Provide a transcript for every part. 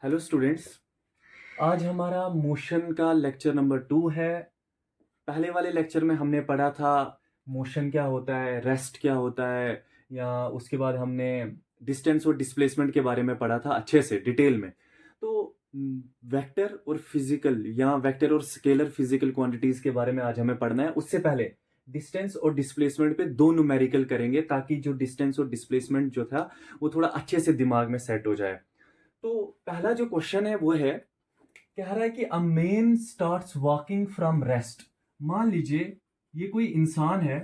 Hello students. आज हमारा motion का लेक्चर नंबर 2 है। पहले वाले लेक्चर में हमने पढ़ा था मोशन क्या होता है, रेस्ट क्या होता है, या उसके बाद हमने डिस्टेंस और डिस्प्लेसमेंट के बारे में पढ़ा था अच्छे से डिटेल में। तो वेक्टर और फिजिकल या वेक्टर और स्केलर फिजिकल क्वांटिटीज के बारे में आज हमें पढ़ना है। उससे पहले डिस्टेंस और डिस्प्लेसमेंट पे दो न्यूमेरिकल करेंगे ताकि जो डिस्टेंस और डिस्प्लेसमेंट जो था वो थोड़ा अच्छे से दिमाग में सेट हो जाए। तो पहला जो क्वेश्चन है वो है, कह रहा है कि a man starts walking from rest. मान लीजिए ये कोई इंसान है,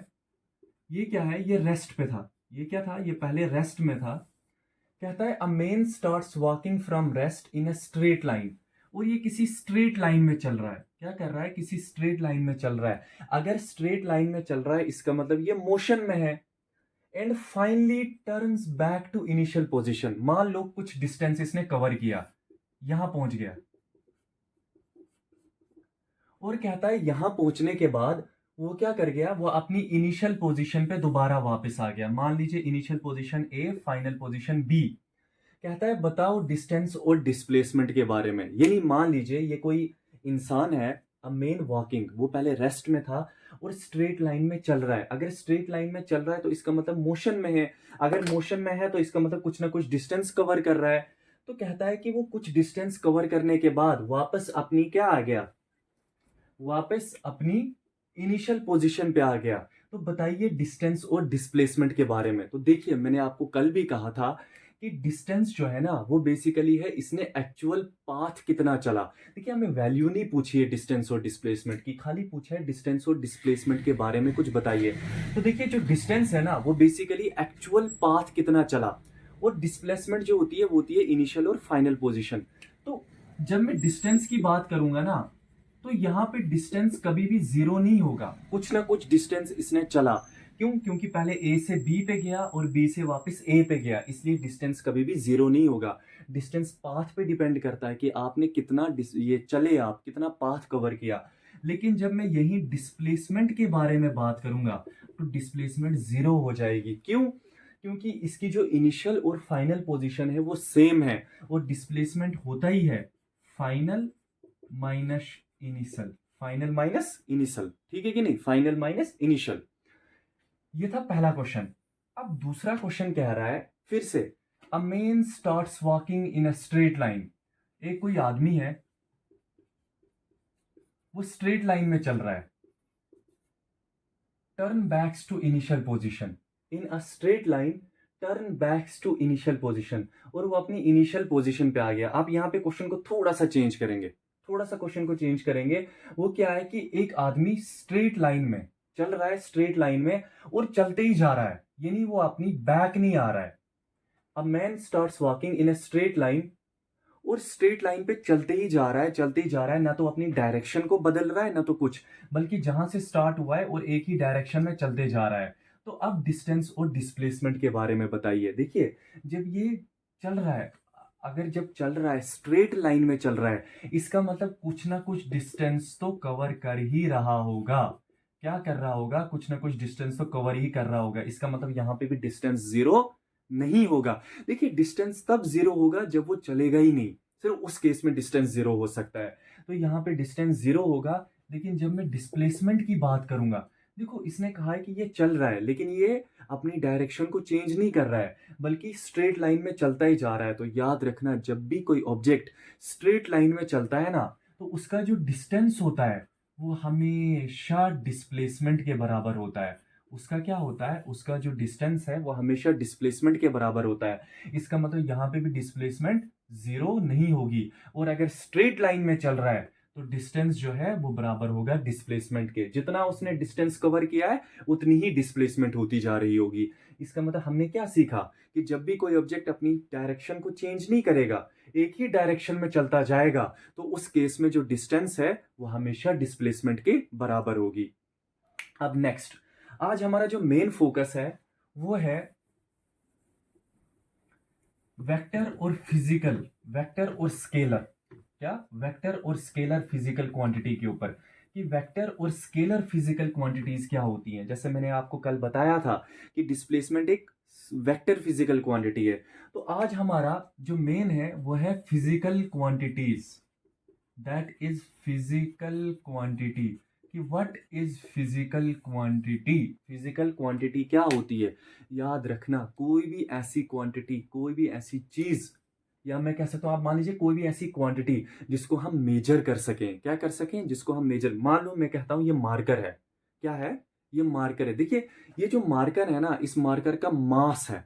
ये क्या है, ये रेस्ट पे था, ये क्या था, ये पहले रेस्ट में था। कहता है a man starts walking from rest in a straight line, और ये किसी स्ट्रेट लाइन में चल रहा है। क्या कर रहा है, किसी स्ट्रेट लाइन में चल रहा है। अगर स्ट्रेट लाइन में चल रहा है इसका मतलब ये मोशन में है। And finally turns back to initial position. मान लो कुछ डिस्टेंस इसने कवर किया, यहां पहुंच गया, और कहता है यहां पहुंचने के बाद वो क्या कर गया, वो अपनी इनिशियल पोजीशन पे दोबारा वापस आ गया। मान लीजिए initial position A, final position B. कहता है बताओ डिस्टेंस और डिस्प्लेसमेंट के बारे में। यानी मान लीजिए ये कोई इंसान है, अ मेन वॉकिंग, वो पहले रेस्ट में था और स्ट्रेट लाइन में चल रहा है। अगर स्ट्रेट लाइन में चल रहा है तो इसका मतलब मोशन में है। अगर मोशन में है तो इसका मतलब कुछ ना कुछ डिस्टेंस कवर कर रहा है। तो कहता है कि वो कुछ डिस्टेंस कवर करने के बाद वापस अपनी क्या आ गया, वापस अपनी इनिशियल पोजीशन पे आ गया। तो बताइए डिस्टेंस और डिस्प्लेसमेंट के बारे में। तो देखिए मैंने आपको कल भी कहा था कि डिस्टेंस जो है ना वो बेसिकली है इसने एक्चुअल पाथ कितना चला। देखिए हमें वैल्यू नहीं पूछी है डिस्टेंस और डिस्प्लेसमेंट की, खाली पूछा है डिस्टेंस और डिस्प्लेसमेंट के बारे में कुछ बताइए। तो देखिए जो डिस्टेंस है ना वो बेसिकली एक्चुअल पाथ कितना चला, और डिस्प्लेसमेंट जो होती है वो होती है इनिशियल और फाइनल पोजीशन। तो जब मैं डिस्टेंस की बात करूंगा ना तो यहां पे डिस्टेंस कभी भी जीरो नहीं होगा, कुछ ना कुछ डिस्टेंस इसने चला। क्यों? क्योंकि पहले ए से बी पे गया और बी से वापस ए पे गया, इसलिए डिस्टेंस कभी भी जीरो नहीं होगा। डिस्टेंस पाथ पे डिपेंड करता है कि आपने कितना ये चले, आप कितना पाथ कवर किया। लेकिन जब मैं यही डिस्प्लेसमेंट के बारे में बात करूंगा तो डिस्प्लेसमेंट जीरो हो जाएगी। क्यों? क्योंकि इसकी जो इनिशियल और फाइनल पोजीशन है वो सेम है, और डिस्प्लेसमेंट होता ही है final minus initial, final minus initial. ठीक है कि नहीं, फाइनल माइनस इनिशियल। ये था पहला क्वेश्चन। अब दूसरा क्वेश्चन कह रहा है फिर से, a man starts walking in a straight line. एक कोई आदमी है, वो स्ट्रेट लाइन में चल रहा है। Turn backs to initial position in a straight line, turn backs to initial position, और वो अपनी इनिशियल पोजीशन पे आ गया। आप यहाँ पे क्वेश्चन को थोड़ा सा चेंज करेंगे, थोड़ा सा क्वेश्चन को चेंज करेंगे। वो क्या है कि एक आदमी स्ट्रेट लाइन में चल रहा है, स्ट्रेट लाइन में, और चलते ही जा रहा है, यानी वो अपनी बैक नहीं आ रहा है। A man starts walking in a straight line, और स्ट्रेट लाइन पे चलते ही जा रहा है, चलते ही जा रहा है, ना तो अपनी डायरेक्शन को बदल रहा है ना तो कुछ, बल्कि जहां से स्टार्ट हुआ है और एक ही डायरेक्शन में चलते जा रहा है। तो अब डिस्टेंस और डिस्प्लेसमेंट के बारे में बताइए। देखिए जब ये चल रहा है, अगर जब चल रहा है स्ट्रेट लाइन में चल रहा है, इसका मतलब कुछ ना कुछ डिस्टेंस तो कवर कर ही रहा होगा। क्या कर रहा होगा, कुछ ना कुछ डिस्टेंस तो कवर ही कर रहा होगा। इसका मतलब यहां पे भी डिस्टेंस जीरो नहीं होगा। देखिए डिस्टेंस तब जीरो होगा जब वो चलेगा ही नहीं, सिर्फ उस केस में डिस्टेंस जीरो हो सकता है। तो यहाँ पे डिस्टेंस जीरो होगा। लेकिन जब मैं डिस्प्लेसमेंट की बात करूंगा, देखो इसने कहा है कि ये चल रहा है लेकिन ये अपनी डायरेक्शन को चेंज नहीं कर रहा है, बल्कि स्ट्रेट लाइन में चलता ही जा रहा है। तो याद रखना जब भी कोई ऑब्जेक्ट स्ट्रेट लाइन में चलता है ना, तो उसका जो डिस्टेंस होता है वो हमेशा डिस्प्लेसमेंट के बराबर होता है। उसका क्या होता है, उसका जो डिस्टेंस है वो हमेशा डिस्प्लेसमेंट के बराबर होता है। इसका मतलब यहाँ पे भी डिस्प्लेसमेंट जीरो नहीं होगी। और अगर स्ट्रेट लाइन में चल रहा है तो डिस्टेंस जो है वो बराबर होगा डिस्प्लेसमेंट के। जितना उसने डिस्टेंस कवर किया है उतनी ही डिस्प्लेसमेंट होती जा रही होगी। इसका मतलब हमने क्या सीखा कि जब भी कोई ऑब्जेक्ट अपनी डायरेक्शन को चेंज नहीं करेगा, एक ही डायरेक्शन में चलता जाएगा, तो उस केस में जो डिस्टेंस है वो हमेशा डिस्प्लेसमेंट के बराबर होगी। अब नेक्स्ट, आज हमारा जो मेन फोकस है वो है वेक्टर और फिजिकल, वेक्टर और स्केलर। क्या? वेक्टर और स्केलर फिजिकल क्वांटिटी के ऊपर, कि वेक्टर और स्केलर फिजिकल क्वांटिटीज क्या होती हैं। जैसे मैंने आपको कल बताया था कि डिस्प्लेसमेंट एक वेक्टर फिजिकल क्वांटिटी है। तो आज हमारा जो मेन है वो है physical quantities, that is physical quantity. कि what is physical quantity, physical quantity क्या होती है। याद रखना, कोई भी ऐसी क्वांटिटी, कोई भी ऐसी चीज, या मैं कह सकता हूं, आप मान लीजिए कोई भी ऐसी क्वांटिटी जिसको हम मेजर कर सकें, क्या कर सकें, जिसको हम मेजर, मान लो मैं कहता हूं ये मार्कर है, क्या है, ये मार्कर है। देखिए ये जो मार्कर है ना, इस मार्कर का मास है,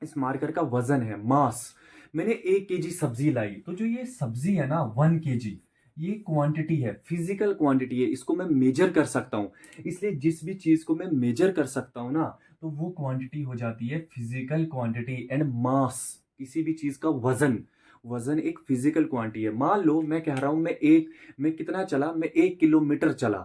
इस मार्कर का वजन है, मास। मैंने 1 kg सब्जी लाई, तो जो ये सब्जी है ना 1 kg, ये क्वांटिटी है, फिजिकल क्वांटिटी है, इसको मैं मेजर कर सकता हूं। इसलिए जिस भी चीज को मैं मेजर कर सकता हूं ना, तो वो क्वांटिटी हो जाती है फिजिकल क्वांटिटी। एंड मास, किसी भी चीज का वजन, वजन एक फिजिकल क्वांटिटी है। मान लो मैं कह रहा हूं मैं कितना चला, मैं 1 किलोमीटर चला,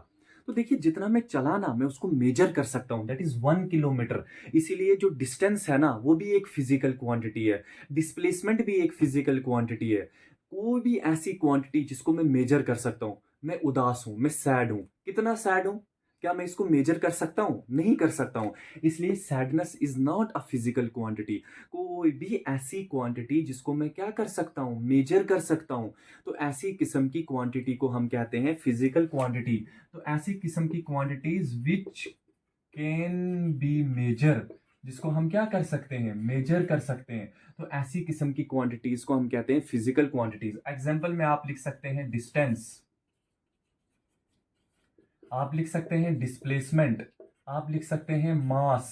तो देखिए जितना मैं चला ना, मैं उसको मेजर कर सकता हूं, दैट इज 1 किलोमीटर। इसीलिए जो डिस्टेंस है ना, वो भी एक फिजिकल क्वांटिटी है, डिस्प्लेसमेंट भी एक फिजिकल क्वांटिटी है। कोई भी ऐसी क्वांटिटी जिसको मैं मेजर कर सकता हूं, मैं उदास हूं, मैं सैड हूं, कितना सैड हूं, क्या मैं इसको मेजर कर सकता हूं, नहीं कर सकता हूं। इसलिए sadness is not a physical quantity. कोई भी ऐसी क्वांटिटी जिसको मैं क्या कर सकता हूं, मेजर कर सकता हूं, तो ऐसी किस्म की क्वांटिटी को हम कहते हैं फिजिकल क्वांटिटी। तो ऐसी किस्म की quantities which can be measure, जिसको हम क्या कर सकते हैं, मेजर कर सकते हैं, तो ऐसी किस्म की क्वांटिटीज को हम कहते हैं फिजिकल क्वांटिटीज। एग्जांपल में आप लिख सकते हैं डिस्टेंस, आप लिख सकते हैं डिस्प्लेसमेंट, आप लिख सकते हैं मास,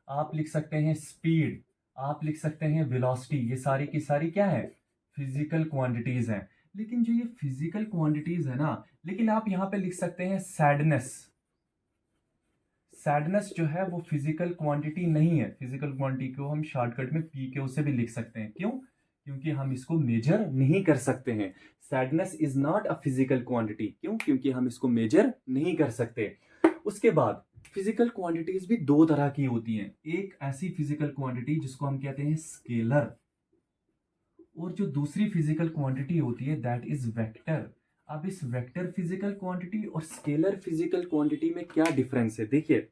आप लिख सकते हैं स्पीड, आप लिख सकते हैं वेलोसिटी। ये सारी की सारी क्या है, फिजिकल क्वांटिटीज हैं। लेकिन जो ये फिजिकल क्वांटिटीज है ना, लेकिन आप यहां पे लिख सकते हैं सैडनेस। सैडनेस जो है वो फिजिकल क्वांटिटी नहीं है। फिजिकल क्वांटिटी को हम शॉर्टकट में PQ से भी लिख सकते हैं। क्यों, क्योंकि हम इसको मेजर नहीं कर सकते हैं। Sadness is not a physical quantity, क्यों, क्योंकि हम इसको मेजर नहीं कर सकते। उसके बाद फिजिकल क्वांटिटीज भी दो तरह की होती हैं। एक ऐसी फिजिकल क्वांटिटी जिसको हम कहते हैं स्केलर, और जो दूसरी फिजिकल क्वांटिटी होती है दैट इज वेक्टर। अब इस वेक्टर फिजिकल क्वांटिटी और स्केलर फिजिकल क्वांटिटी में क्या डिफरेंस है, देखिए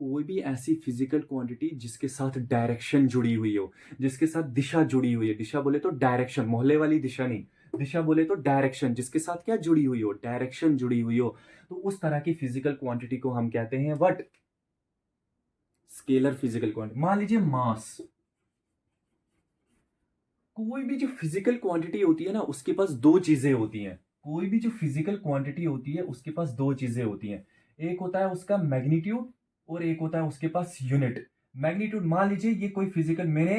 कोई भी ऐसी फिजिकल क्वांटिटी जिसके साथ डायरेक्शन जुड़ी हुई हो, जिसके साथ दिशा जुड़ी हुई है, दिशा बोले तो डायरेक्शन, मोहल्ले वाली दिशा नहीं, दिशा बोले तो डायरेक्शन, जिसके साथ क्या जुड़ी हुई हो, डायरेक्शन जुड़ी हुई हो, तो उस तरह की फिजिकल क्वांटिटी को हम कहते हैं व्हाट, स्केलर फिजिकल क्वांटिटी। मान लीजिए मास, कोई भी जो फिजिकल क्वांटिटी होती है ना, उसके पास दो चीजें होती हैं। कोई भी जो फिजिकल क्वांटिटी होती है उसके पास दो चीजें होती हैं। एक होता है उसका मैग्नीट्यूड, और एक होता है उसके पास यूनिट। मैग्नीट्यूड, मान लीजिए ये कोई फिजिकल, मैंने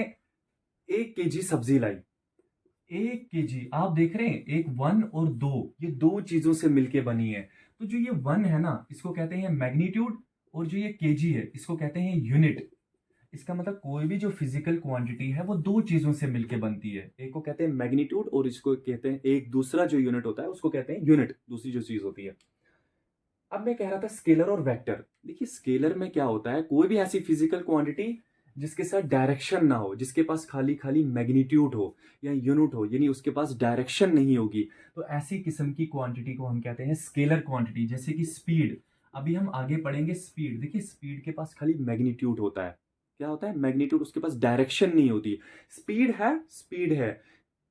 1 kg सब्जी लाई, 1 kg, आप देख रहे हैं एक 1 और 2, ये दो चीजों से मिलके बनी है। तो जो ये 1 है ना, इसको कहते हैं मैग्नीट्यूड, और जो ये kg है इसको कहते हैं यूनिट। इसका मतलब कोई भी जो फिजिकल क्वांटिटी है वो दो चीजों से मिलके बनती है। एक को कहते हैं मैग्नीट्यूड, और इसको कहते हैं, एक दूसरा जो यूनिट होता है उसको कहते हैं यूनिट, दूसरी जो चीज होती है। अब मैं कह रहा था स्केलर और वेक्टर। देखिए स्केलर में क्या होता है, कोई भी ऐसी फिजिकल क्वांटिटी जिसके साथ डायरेक्शन ना हो, जिसके पास खाली खाली मैग्नीट्यूड हो या यूनिट हो, यानी उसके पास डायरेक्शन नहीं होगी, तो ऐसी किस्म की क्वांटिटी को हम कहते हैं स्केलर क्वांटिटी। जैसे कि स्पीड, अभी हम आगे पढ़ेंगे स्पीड। देखिए स्पीड के पास खाली मैग्नीट्यूड होता है, क्या होता है, मैग्नीट्यूड, उसके पास डायरेक्शन नहीं होती। स्पीड है, स्पीड है,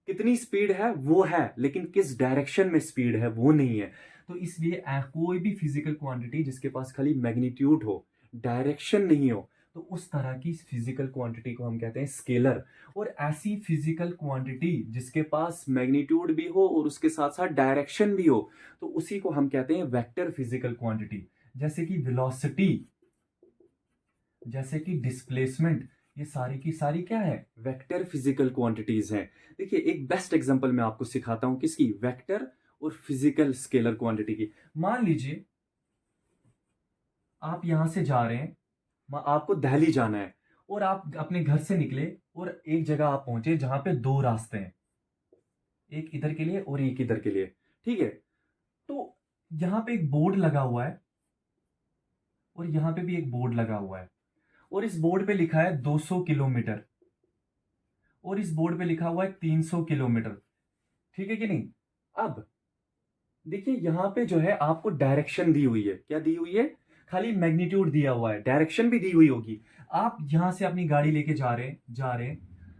कितनी स्पीड है वो है, लेकिन किस डायरेक्शन में स्पीड है वो नहीं है। तो इसलिए कोई भी फिजिकल क्वांटिटी जिसके पास खाली मैग्नीट्यूड हो, डायरेक्शन नहीं हो, तो उस तरह की फिजिकल क्वांटिटी को हम कहते हैं स्केलर। और ऐसी फिजिकल क्वांटिटी जिसके पास मैग्नीट्यूड भी हो और उसके साथ साथ डायरेक्शन भी हो, तो उसी को हम कहते हैं वेक्टर फिजिकल क्वांटिटी। जैसे कि वेलोसिटी, जैसे कि डिस्प्लेसमेंट, ये सारी की सारी क्या है, वेक्टर फिजिकल क्वांटिटीज हैं। देखिए एक बेस्ट एग्जांपल मैं आपको सिखाता हूं, किसकी, वेक्टर और फिजिकल स्केलर क्वांटिटी की। मान लीजिए आप यहां से जा रहे हैं, आपको दिल्ली जाना है, और आप अपने घर से निकले और एक जगह आप पहुंचे जहां पे दो रास्ते हैं, एक इधर के लिए और एक इधर के लिए, ठीक है। तो यहां पे एक बोर्ड लगा हुआ है, और यहां पे भी एक बोर्ड लगा हुआ है, और इस बोर्ड पे लिखा है 200 किलोमीटर, और इस बोर्ड पे लिखा हुआ है 300 किलोमीटर, ठीक है कि नहीं। अब देखिए यहां पे जो है आपको डायरेक्शन दी हुई है, क्या दी हुई है, खाली मैग्नीट्यूड दिया हुआ है, डायरेक्शन भी दी हुई होगी। आप यहां से अपनी गाड़ी लेके जा रहे हैं।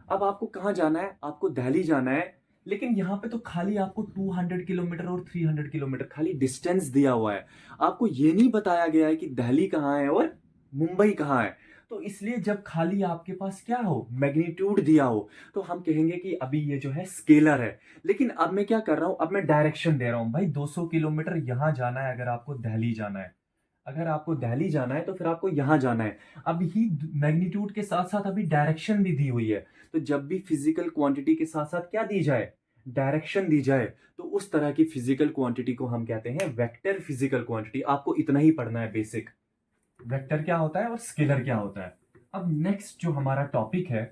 अब आपको कहाँ जाना है? आपको दिल्ली जाना है। लेकिन यहाँ पे तो खाली आपको 200 किलोमीटर और 300 किलोमीटर खाली डिस्टेंस दिया हुआ है। आपको ये नहीं बताया गया है कि दिल्ली कहाँ है और मुंबई कहाँ है। तो इसलिए जब खाली आपके पास क्या हो, मैग्नीट्यूड दिया हो, तो हम कहेंगे कि अभी ये जो है स्केलर है। लेकिन अब मैं क्या कर रहा हूं, अब मैं डायरेक्शन दे रहा हूं भाई, 200 किलोमीटर यहां जाना है। अगर आपको दिल्ली जाना है तो फिर आपको यहां जाना है। अभी मैग्नीट्यूड के साथ साथ अभी डायरेक्शन भी दी हुई है। तो जब भी फिजिकल क्वांटिटी के साथ साथ क्या दी जाए, डायरेक्शन दी जाए, तो उस तरह की फिजिकल क्वांटिटी को हम कहते हैं वेक्टर फिजिकल क्वांटिटी। आपको इतना ही पढ़ना है बेसिक, वेक्टर क्या होता है और स्केलर क्या होता है। अब नेक्स्ट जो हमारा टॉपिक है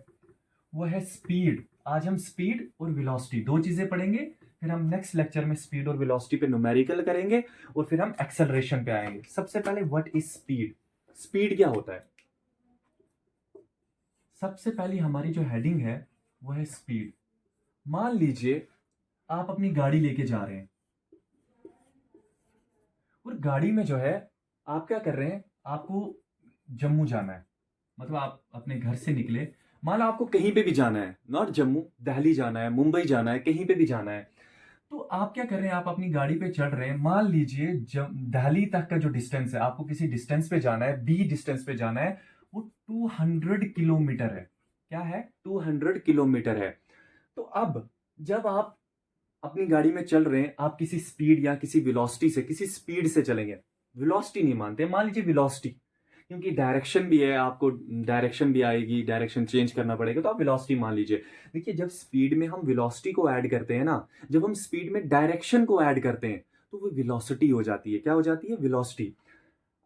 वो है स्पीड। आज हम स्पीड और वेलोसिटी दो चीजें पढ़ेंगे। फिर हम नेक्स्ट लेक्चर में स्पीड और वेलोसिटी पे न्यूमेरिकल करेंगे और फिर हम एक्सेलरेशन पे आएंगे। सबसे पहले व्हाट इज स्पीड, स्पीड क्या होता है। सबसे पहली हमारी जो हेडिंग है वो है स्पीड। मान लीजिए आप अपनी गाड़ी लेके जा रहे हैं और गाड़ी में जो है आप क्या कर रहे हैं, आपको जम्मू जाना है। मतलब आप अपने घर से निकले, मान लो आपको कहीं पे भी जाना है, नॉट जम्मू, दिल्ली जाना है, मुंबई जाना है, कहीं पे भी जाना है। तो आप क्या कर रहे हैं, आप अपनी गाड़ी पे चढ़ रहे हैं। मान लीजिए जब दिल्ली तक का जो डिस्टेंस है, आपको किसी डिस्टेंस पे जाना है, बी डिस्टेंस पे जाना है, वो 200 किलोमीटर है। क्या है? 200 किलोमीटर है। तो अब जब आप अपनी गाड़ी में चल रहे हैं, आप किसी स्पीड या किसी वेलोसिटी से, किसी स्पीड से चलेंगे। वेलोसिटी नहीं मानते, मान लीजिए वेलोसिटी, क्योंकि डायरेक्शन भी है, आपको डायरेक्शन भी आएगी, डायरेक्शन चेंज करना पड़ेगा, तो आप वेलोसिटी मान लीजिए। देखिए जब स्पीड में हम वेलोसिटी को ऐड करते हैं ना, जब हम स्पीड में डायरेक्शन को ऐड करते हैं, तो वो वेलोसिटी हो जाती है। क्या हो जाती है? वेलोसिटी।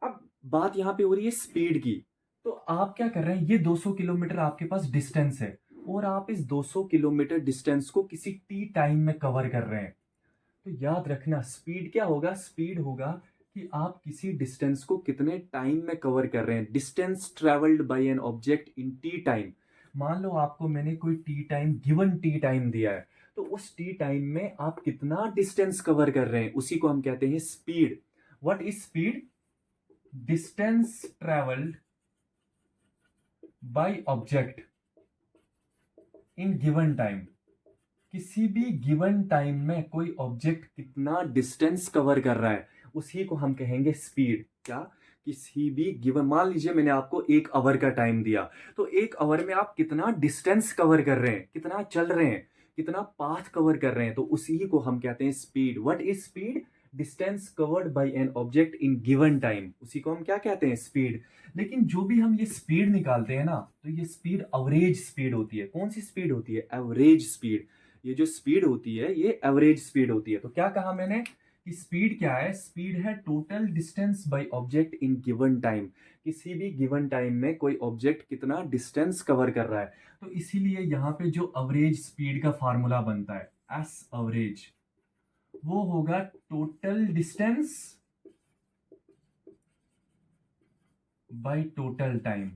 अब बात यहां पे हो रही है स्पीड की। तो आप क्या कर रहे हैं, ये 200 किलोमीटर आपके पास डिस्टेंस है और आप इस 200 किलोमीटर डिस्टेंस को किसी टी टाइम में कवर कर रहे हैं। तो याद रखना स्पीड क्या होगा, स्पीड होगा कि आप किसी डिस्टेंस को कितने टाइम में कवर कर रहे हैं। Distance travelled by an object in T time. मान लो आपको मैंने कोई T time, given T time दिया है, तो उस टी टाइम में आप कितना डिस्टेंस कवर कर रहे हैं, उसी को हम कहते हैं speed. What is speed? Distance travelled by object in given time. किसी भी गिवन टाइम में कोई ऑब्जेक्ट कितना डिस्टेंस कवर कर रहा है, उसी को हम कहेंगे स्पीड। क्या? किसी भी गिवन, मान लीजिए मैंने आपको 1 आवर का टाइम दिया, तो 1 आवर में आप कितना डिस्टेंस कवर कर रहे हैं, कितना चल रहे हैं, कितना पाथ कवर कर रहे हैं, तो उसी को हम कहते हैं speed. What is speed? Distance covered by an object in given time, उसी को हम क्या कहते हैं? स्पीड। लेकिन जो भी हम ये स्पीड निकालते हैं ना, तो ये स्पीड एवरेज स्पीड होती है। कौन सी स्पीड होती है? Average speed. ये जो स्पीड होती है ये एवरेज स्पीड होती है। तो क्या कहा मैंने कि स्पीड क्या है? स्पीड है total distance by object in given time. किसी भी गिवन टाइम में कोई ऑब्जेक्ट कितना डिस्टेंस कवर कर रहा है। तो इसीलिए यहाँ पे जो एवरेज स्पीड का फार्मूला बनता है, एस एवरेज, वो होगा total distance by total time.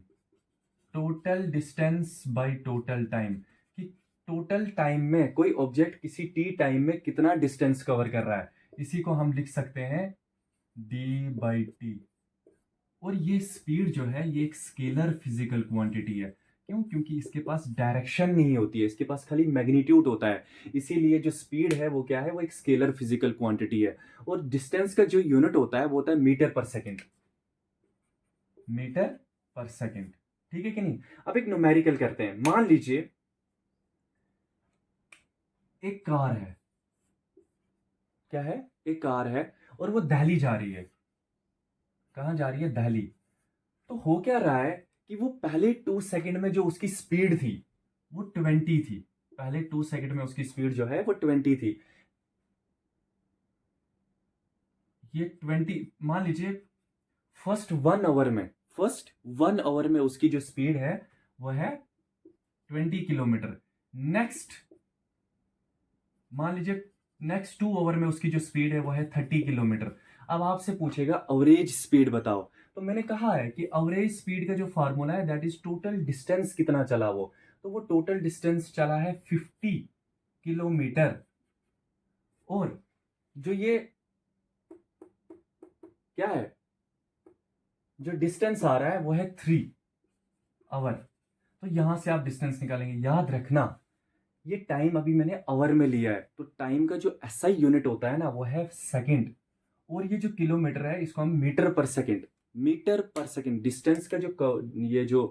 Total distance by total time, कि टोटल टाइम में कोई ऑब्जेक्ट किसी टी टाइम में कितना डिस्टेंस कवर कर रहा है, इसी को हम लिख सकते हैं डी बाई टी। और ये स्पीड जो है ये एक स्केलर फिजिकल क्वांटिटी है। क्यों? क्योंकि इसके पास डायरेक्शन नहीं होती है, इसके पास खाली मैग्नीट्यूड होता है। इसीलिए जो स्पीड है वो क्या है, वो एक स्केलर फिजिकल क्वांटिटी है। और डिस्टेंस का जो यूनिट होता है वो होता है मीटर पर सेकेंड। मीटर पर सेकेंड, ठीक है कि नहीं। अब एक न्यूमेरिकल करते हैं। मान लीजिए एक कार है। क्या है? एक कार है और वो दिल्ली जा रही है। कहां जा रही है? दिल्ली। तो हो क्या रहा है कि वो पहले 2 सेकंड में जो उसकी स्पीड थी वो 20 थी। पहले 2 सेकंड में उसकी स्पीड जो है वो 20 थी। ये 20, मान लीजिए फर्स्ट 1 आवर में, फर्स्ट 1 आवर में उसकी जो स्पीड है वो है 20 किलोमीटर। नेक्स्ट मान लीजिए नेक्स्ट 2 आवर में उसकी जो स्पीड है वो है 30 किलोमीटर। अब आपसे पूछेगा एवरेज स्पीड बताओ। तो मैंने कहा है कि एवरेज स्पीड का जो फार्मूला है दैट इज टोटल डिस्टेंस कितना चला वो। तो वो टोटल डिस्टेंस चला है 50 किलोमीटर। और जो ये क्या है, जो डिस्टेंस आ रहा है वो है 3 आवर। तो यहां से आप डिस्टेंस निकालेंगे। याद रखना ये टाइम अभी मैंने आवर में लिया है, तो टाइम का जो एसआई यूनिट होता है ना वो है सेकंड, और ये जो किलोमीटर है इसको हम मीटर पर सेकंड डिस्टेंस का ये जो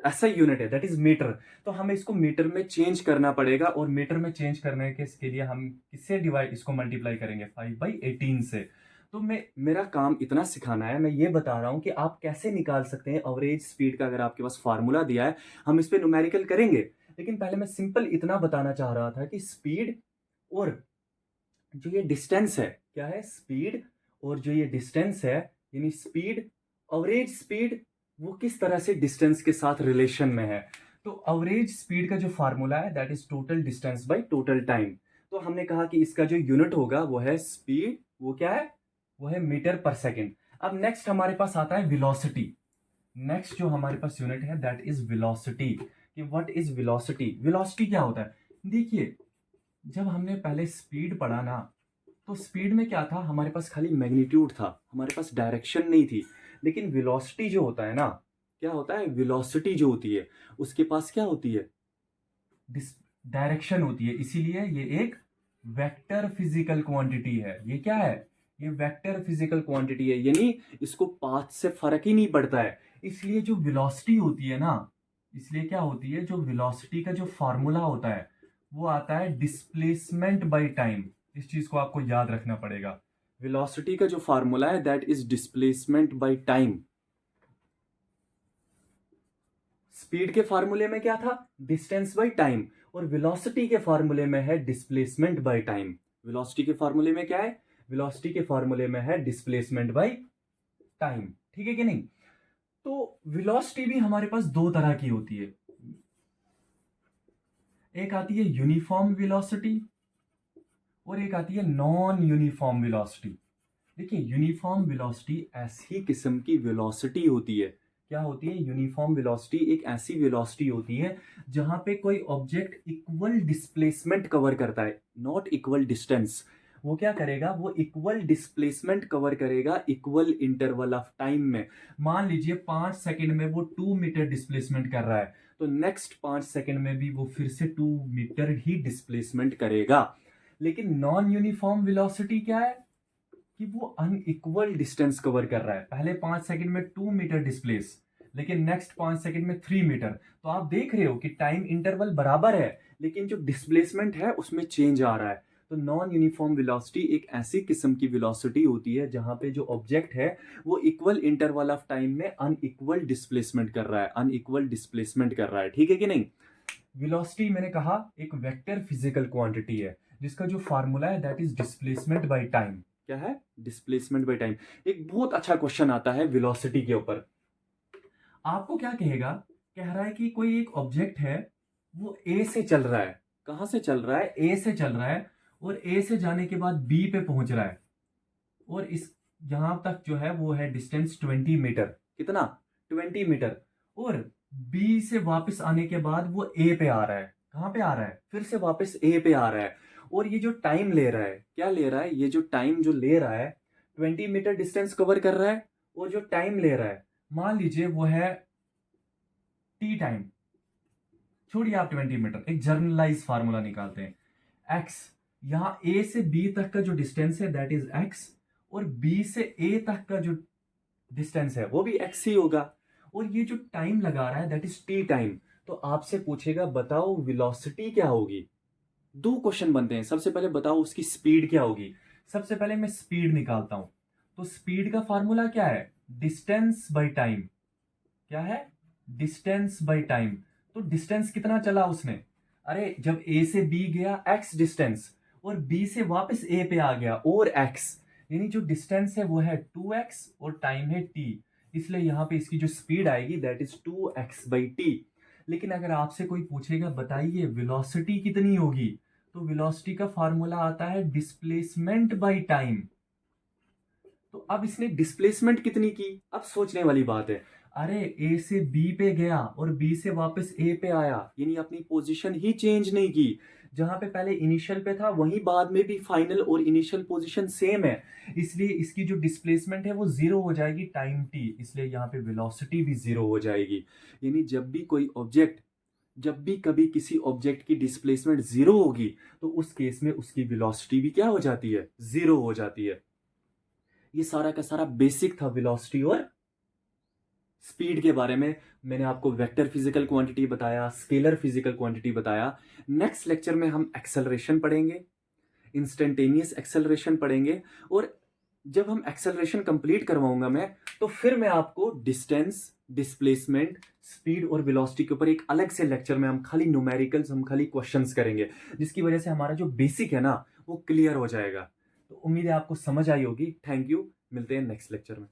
एसआई यूनिट है दैट इज मीटर। तो हमें इसको मीटर में चेंज करना पड़ेगा, और मीटर में चेंज करने के इसके लिए हम किससे डिवाइड इसको मल्टीप्लाई करेंगे 5/18 से। तो मेरा काम इतना सिखाना है, मैं ये बता रहा हूं कि आप कैसे निकाल सकते हैं एवरेज स्पीड का। अगर आपके पास फार्मूला दिया है हम इस पे न्यूमेरिकल करेंगे, लेकिन पहले मैं सिंपल इतना बताना चाह रहा था कि स्पीड और जो ये डिस्टेंस है, क्या है स्पीड, और जो ये डिस्टेंस है यानी स्पीड, एवरेज स्पीड वो किस तरह से डिस्टेंस के साथ रिलेशन में है। तो एवरेज स्पीड का जो फार्मूला है that is total distance by total time. तो हमने कहा कि इसका जो यूनिट होगा वो है स्पीड, वो क्या है, वो है मीटर पर सेकेंड। अब नेक्स्ट हमारे पास आता है वेलोसिटी। नेक्स्ट जो हमारे पास यूनिट है दैट इज वेलोसिटी। कि व्हाट इज वेलोसिटी, वेलोसिटी क्या होता है। देखिए जब हमने पहले स्पीड पढ़ा ना, तो स्पीड में क्या था, हमारे पास खाली मैग्नीट्यूड था, हमारे पास डायरेक्शन नहीं थी। लेकिन वेलोसिटी जो होता है ना, क्या होता है, वेलोसिटी जो होती है उसके पास क्या होती है, डायरेक्शन होती है। इसीलिए ये एक वेक्टर फिजिकल क्वांटिटी है। ये क्या है, ये वेक्टर फिजिकल क्वांटिटी है, यानी इसको पाथ से फर्क ही नहीं पड़ता है। इसलिए जो वेलोसिटी होती है ना, इसलिए क्या होती है, जो वेलोसिटी का जो फार्मूला होता है वो आता है डिस्प्लेसमेंट बाय टाइम। इस चीज को आपको याद रखना पड़ेगा। वेलोसिटी का जो फार्मूला है that is displacement by time. Speed के फार्मूले में क्या था, डिस्टेंस बाय टाइम, और वेलोसिटी के फार्मूले में है डिस्प्लेसमेंट बाय टाइम। वेलोसिटी के फार्मूले में क्या है, वेलोसिटी के फार्मूले में है डिस्प्लेसमेंट बाय टाइम। ठीक है कि नहीं। तो वेलोसिटी भी हमारे पास दो तरह की होती है, एक आती है यूनिफॉर्म वेलोसिटी और एक आती है नॉन यूनिफॉर्म वेलोसिटी। देखिए यूनिफॉर्म वेलोसिटी ऐसी किस्म की वेलोसिटी होती है, क्या होती है, यूनिफॉर्म वेलोसिटी एक ऐसी वेलोसिटी होती है जहां पे कोई ऑब्जेक्ट इक्वल डिस्प्लेसमेंट कवर करता है, नॉट इक्वल डिस्टेंस। वो क्या करेगा, वो इक्वल डिस्प्लेसमेंट कवर करेगा इक्वल इंटरवल ऑफ टाइम में। मान लीजिए 5 सेकंड में वो 2 मीटर डिस्प्लेसमेंट कर रहा है, तो नेक्स्ट 5 सेकंड में भी वो फिर से 2 मीटर ही डिस्प्लेसमेंट करेगा। लेकिन नॉन यूनिफॉर्म वेलोसिटी क्या है, कि वो अनइक्वल डिस्टेंस कवर कर रहा है। पहले 5 सेकंड में 2 मीटर डिस्प्लेस, लेकिन नेक्स्ट 5 सेकंड में 3 मीटर। तो आप देख रहे हो कि टाइम इंटरवल बराबर है, लेकिन जो डिस्प्लेसमेंट है उसमें चेंज आ रहा है। तो नॉन यूनिफॉर्म वेलोसिटी एक ऐसी किस्म की वेलोसिटी होती है जहां पे जो ऑब्जेक्ट है वो इक्वल इंटरवल ऑफ टाइम में अनइक्वल डिस्प्लेसमेंट कर रहा है, अनइक्वल डिस्प्लेसमेंट कर रहा है। ठीक है कि नहीं। वेलोसिटी मैंने कहा एक वेक्टर फिजिकल क्वांटिटी है जिसका जो फार्मूला है that is displacement by time. क्या है, डिस्प्लेसमेंट बाय टाइम। एक बहुत अच्छा क्वेश्चन आता है वेलोसिटी के ऊपर। आपको क्या कहेगा, कह रहा है कि कोई एक ऑब्जेक्ट है वो ए से चल रहा है, कहां से चल रहा है, ए से चल रहा है, और ए से जाने के बाद बी पे पहुंच रहा है, और इस यहां तक जो है वो है डिस्टेंस 20 मीटर। कितना, 20 मीटर। और बी से वापस आने के बाद वो ए पे आ रहा है, कहां पे आ रहा है, फिर से वापस ए पे आ रहा है। और ये जो टाइम ले रहा है, क्या ले रहा है, ये जो टाइम जो ले रहा है 20 मीटर डिस्टेंस कवर कर रहा है, और जो टाइम ले रहा है मान लीजिए वो है टी टाइम। छोड़िए आप 20 मीटर, एक जर्नलाइज फार्मूला निकालते हैं। एक्स, यहां ए से बी तक का जो डिस्टेंस है दैट इज एक्स, और बी से ए तक का जो डिस्टेंस है वो भी एक्स ही होगा, और ये जो टाइम लगा रहा है दैट इज टी टाइम। तो आपसे पूछेगा बताओ वेलोसिटी क्या होगी। दो क्वेश्चन बनते हैं, सबसे पहले बताओ उसकी स्पीड क्या होगी। सबसे पहले मैं स्पीड निकालता हूं। तो स्पीड का फार्मूला क्या है, डिस्टेंस बाय टाइम। क्या है, डिस्टेंस बाय टाइम। तो डिस्टेंस कितना चला उसने, अरे जब ए से बी गया एक्स डिस्टेंस, और बी से वापस ए पे आ गया और एक्स, यानी जो डिस्टेंस है वो है 2x और टाइम है t। इसलिए यहां पे इसकी जो स्पीड आएगी दैट इज 2x/t। लेकिन अगर आपसे कोई पूछेगा बताइए वेलोसिटी कितनी होगी, तो वेलोसिटी का फार्मूला आता है डिस्प्लेसमेंट बाय टाइम। तो अब इसने डिस्प्लेसमेंट कितनी की, अब सोचने वाली बात है। अरे ए से बी पे गया और बी से वापस ए पे आया, यानी अपनी पोजीशन ही चेंज नहीं की। जहां पे पहले इनिशियल पे था वहीं बाद में भी फाइनल और इनिशियल पोजीशन सेम है, इसलिए इसकी जो डिस्प्लेसमेंट है वो जीरो हो जाएगी टाइम टी, इसलिए यहाँ पे वेलोसिटी भी जीरो हो जाएगी। यानी जब भी कभी किसी ऑब्जेक्ट की डिस्प्लेसमेंट जीरो होगी तो उस केस में उसकी वेलोसिटी भी क्या हो जाती है, जीरो हो जाती है। ये सारा का सारा बेसिक था वेलोसिटी और स्पीड के बारे में। मैंने आपको वेक्टर फिजिकल क्वांटिटी बताया, स्केलर फिजिकल क्वांटिटी बताया। नेक्स्ट लेक्चर में हम एक्सेलरेशन पढ़ेंगे, इंस्टेंटेनियस एक्सेलरेशन पढ़ेंगे, और जब हम एक्सेलरेशन कंप्लीट करवाऊंगा मैं, तो फिर मैं आपको डिस्टेंस, डिस्प्लेसमेंट, स्पीड और वेलोसिटी के ऊपर एक अलग से लेक्चर में हम खाली न्यूमेरिकल्स, हम खाली क्वेश्चंस करेंगे, जिसकी वजह से हमारा जो बेसिक है ना वो क्लियर हो जाएगा। तो उम्मीद है आपको समझ आई होगी। थैंक यू, मिलते हैं नेक्स्ट लेक्चर में।